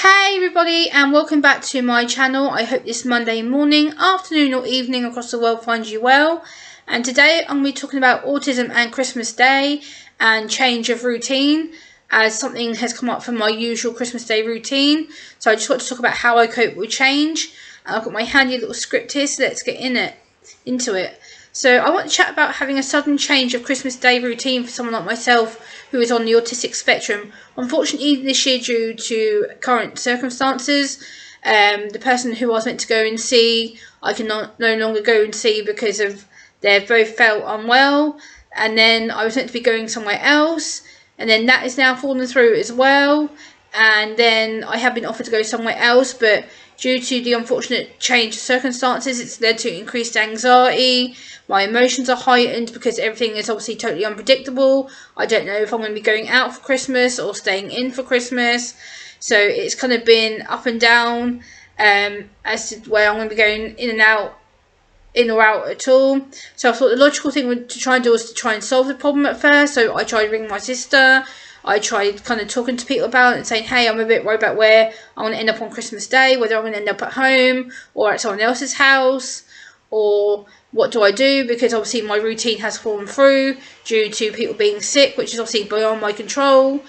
Hey everybody, and welcome back to my channel. I hope this Monday morning, afternoon or evening across the world finds you well. And today I'm going to be talking about autism and Christmas Day and change of routine, as something has come up from my usual Christmas Day routine. So I just want to talk about how I cope with change. And I've got my handy little script here, so let's get into it. So I want to chat about having a sudden change of Christmas Day routine for someone like myself who is on the autistic spectrum. Unfortunately, this year, due to current circumstances, the person who I was meant to go and see, I can no longer go and see because of they've both felt unwell. And then I was meant to be going somewhere else, and then that is now fallen through as well. And then I have been offered to go somewhere else, but due to the unfortunate change of circumstances, it's led to increased anxiety. My emotions are heightened because everything is obviously totally unpredictable. I don't know if I'm going to be going out for Christmas or staying in for Christmas. So it's kind of been up and down as to where I'm going to be going in or out at all. So I thought the logical thing to try and do was to try and solve the problem at first. So I tried ringing my sister. I tried kind of talking to people about it and saying, hey, I'm a bit worried about where I'm going to end up on Christmas Day, whether I'm going to end up at home or at someone else's house, or what do I do, because obviously my routine has fallen through due to people being sick, which is obviously beyond my control.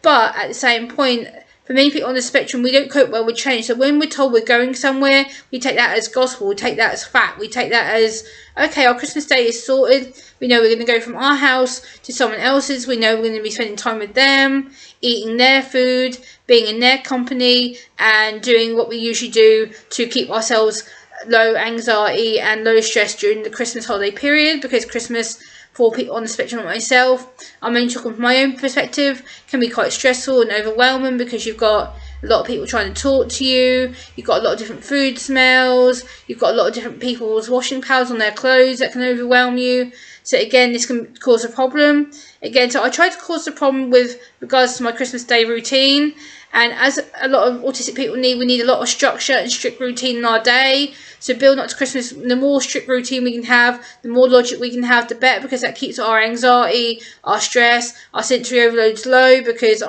But at the same point, for many people on the spectrum, we don't cope well with change. So when we're told we're going somewhere, we take that as gospel, we take that as fact, we take that as, okay, our Christmas Day is sorted. We know we're going to go from our house to someone else's. We know we're going to be spending time with them, eating their food, being in their company, and doing what we usually do to keep ourselves low anxiety and low stress during the Christmas holiday period, because Christmas, for people on the spectrum like myself, I'm only talking from my own perspective, can be quite stressful and overwhelming because you've got a lot of people trying to talk to you, you've got a lot of different food smells, you've got a lot of different people's washing powders on their clothes that can overwhelm you. So again, this can cause a problem. Again, so I tried to cause the problem with regards to my Christmas Day routine. And as a lot of autistic people need, we need a lot of structure and strict routine in our day. So building up to Christmas, the more strict routine we can have, the more logic we can have, the better, because that keeps our anxiety, our stress, our sensory overloads low, because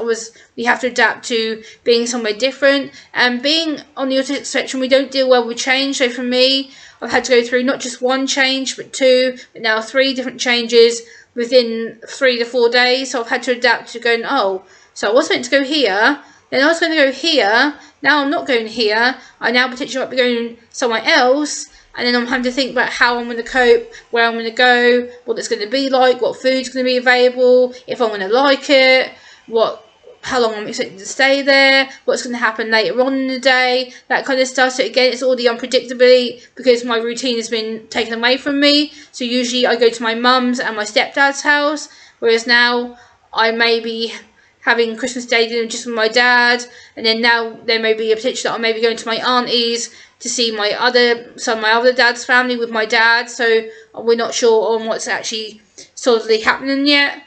we have to adapt to being somewhere different. And being on the autistic spectrum, we don't deal well with change. So for me, I've had to go through not just one change, but two, but now 3 different changes within 3 to 4 days. So I've had to adapt to going, oh, so I was meant to go here, then I was going to go here, now I'm not going here, I now potentially might be going somewhere else, and then I'm having to think about how I'm going to cope, where I'm going to go, what it's going to be like, what food's going to be available, if I'm going to like it, how long I'm expected to stay there, what's going to happen later on in the day, that kind of stuff. So again, it's all the unpredictability, because my routine has been taken away from me. So usually I go to my mum's and my stepdad's house, whereas now I may be having Christmas Day dinner just with my dad, and then now there may be a potential that I may be going to my auntie's to see my other dad's family with my dad. So we're not sure on what's actually solidly happening yet.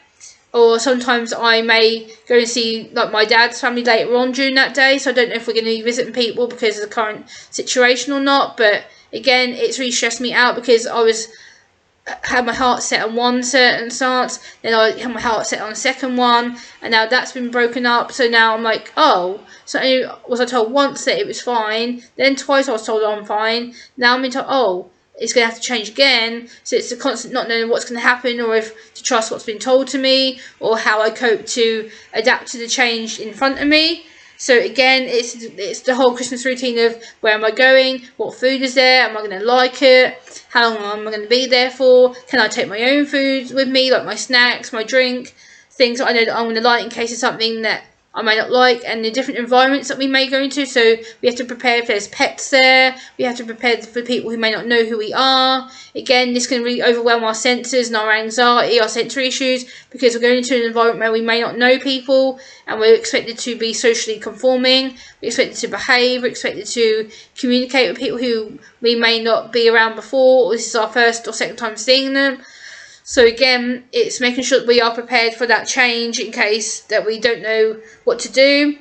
Or sometimes I may go and see like my dad's family later on during that day. So I don't know if we're going to be visiting people because of the current situation or not. But again, it's really stressed me out, because I had my heart set on one certain stance, then I had my heart set on a second one, and now that's been broken up. So now I'm like, oh, so was I told once that it was fine, then twice I was told I'm fine, now I'm told, oh, it's going to have to change again. So it's a constant not knowing what's going to happen, or if to trust what's been told to me, or how I cope to adapt to the change in front of me. So again, it's the whole Christmas routine of where am I going, what food is there, am I going to like it, how long am I going to be there for, can I take my own food with me, like my snacks, my drink, things that I know that I'm going to like in case of something that I may not like, and the different environments that we may go into. So we have to prepare if there's pets there, we have to prepare for people who may not know who we are. Again, this can really overwhelm our senses and our anxiety, our sensory issues, because we're going into an environment where we may not know people, and we're expected to be socially conforming, we're expected to behave, we're expected to communicate with people who we may not be around before, or this is our first or second time seeing them. So again, it's making sure that we are prepared for that change in case that we don't know what to do.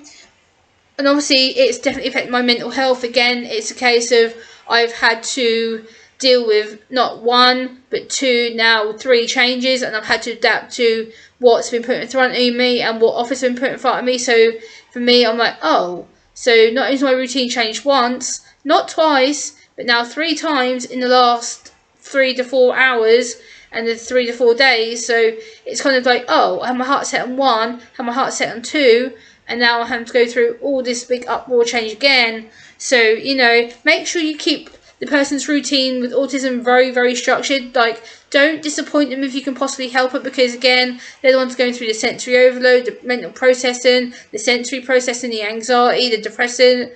And obviously, it's definitely affected my mental health. Again, it's a case of I've had to deal with not 1, but 2, now 3 changes, and I've had to adapt to what's been put in front of me and what offers have been put in front of me. So for me, I'm like, oh, So not only has my routine changed once, not twice, but now 3 times in the last 3 to 4 hours and the 3 to 4 days. So it's kind of like, oh, I have my heart set on 1, have my heart set on 2, and now I have to go through all this big uproar change again. So, you know, make sure you keep the person's routine with autism very, very structured. Like, don't disappoint them if you can possibly help it, because again, they're the ones going through the sensory overload, the mental processing, the sensory processing, the anxiety, the depressing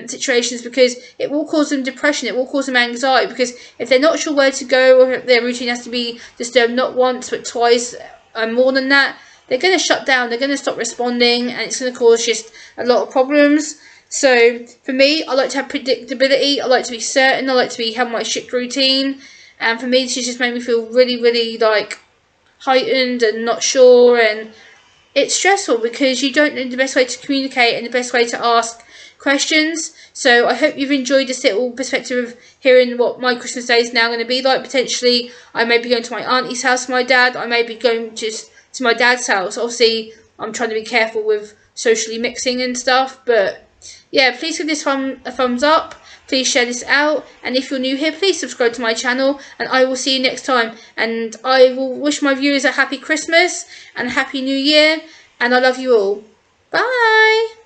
situations, because it will cause them depression, it will cause them anxiety, because if they're not sure where to go, or if their routine has to be disturbed not once but twice and more than that, they're going to shut down, they're going to stop responding, and it's going to cause just a lot of problems. So for me, I like to have predictability, I like to be certain, I like to have my strict routine, and for me this has just made me feel really, really like heightened and not sure, and it's stressful because you don't know the best way to communicate and the best way to ask questions. So I hope you've enjoyed this little perspective of hearing what my Christmas Day is now going to be like. Potentially I may be going to my auntie's house, my dad, I may be going just to my dad's house. Obviously I'm trying to be careful with socially mixing and stuff, but yeah, please give this one a thumbs up, please share this out, and if you're new here, please subscribe to my channel, and I will see you next time. And I will wish my viewers a happy Christmas and a happy New Year, and I love you all. Bye!